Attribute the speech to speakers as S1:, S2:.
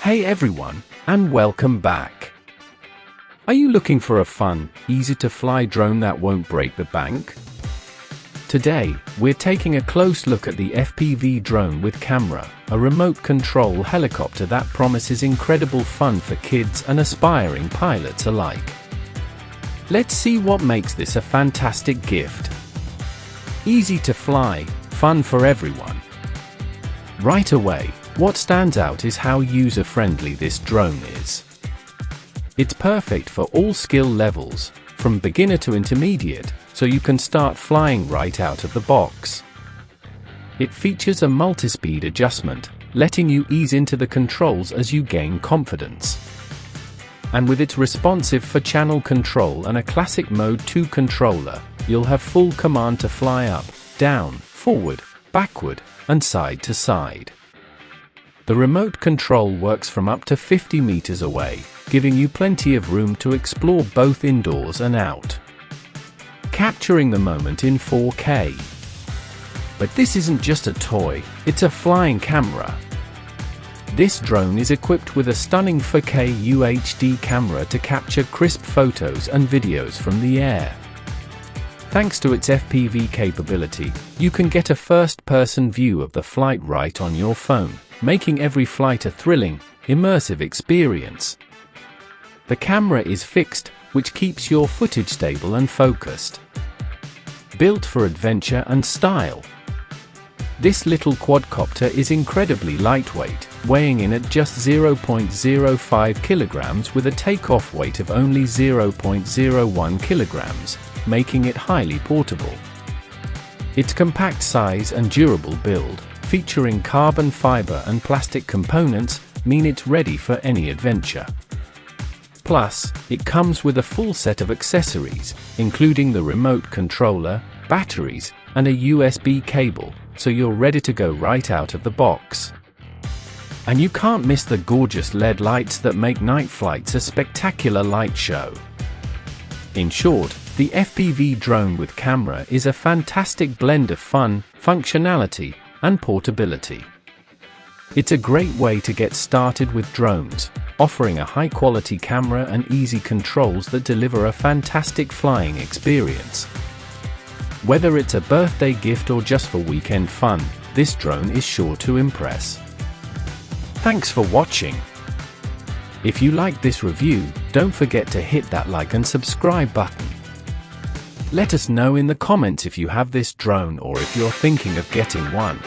S1: Hey everyone, and welcome back. Are you looking for a fun, easy-to-fly drone that won't break the bank? Today, we're taking a close look at the FPV Drone with Camera, a remote control helicopter that promises incredible fun for kids and aspiring pilots alike. Let's see what makes this a fantastic gift. Easy to fly, fun for everyone. Right away, what stands out is how user-friendly this drone is. It's perfect for all skill levels, from beginner to intermediate, so you can start flying right out of the box. It features a multi-speed adjustment, letting you ease into the controls as you gain confidence. And with its responsive for-channel control and a classic Mode 2 controller, you'll have full command to fly up, down, forward, backward, and side to side. The remote control works from up to 50 meters away, giving you plenty of room to explore both indoors and out, capturing the moment in 4K. But this isn't just a toy, it's a flying camera. This drone is equipped with a stunning 4K UHD camera to capture crisp photos and videos from the air. Thanks to its FPV capability, you can get a first-person view of the flight right on your phone, making every flight a thrilling, immersive experience. The camera is fixed, which keeps your footage stable and focused. Built for adventure and style. This little quadcopter is incredibly lightweight, weighing in at just 0.05 kilograms with a takeoff weight of only 0.01 kilograms, making it highly portable. Its compact size and durable build, featuring carbon fiber and plastic components, mean it's ready for any adventure. Plus, it comes with a full set of accessories, including the remote controller, batteries, and a USB cable, so you're ready to go right out of the box. And you can't miss the gorgeous LED lights that make night flights a spectacular light show. In short, the FPV Drone with Camera is a fantastic blend of fun, functionality, and portability. It's a great way to get started with drones, offering a high-quality camera and easy controls that deliver a fantastic flying experience. Whether it's a birthday gift or just for weekend fun, this drone is sure to impress. Thanks for watching. If you liked this review, don't forget to hit that like and subscribe button. Let us know in the comments if you have this drone or if you're thinking of getting one.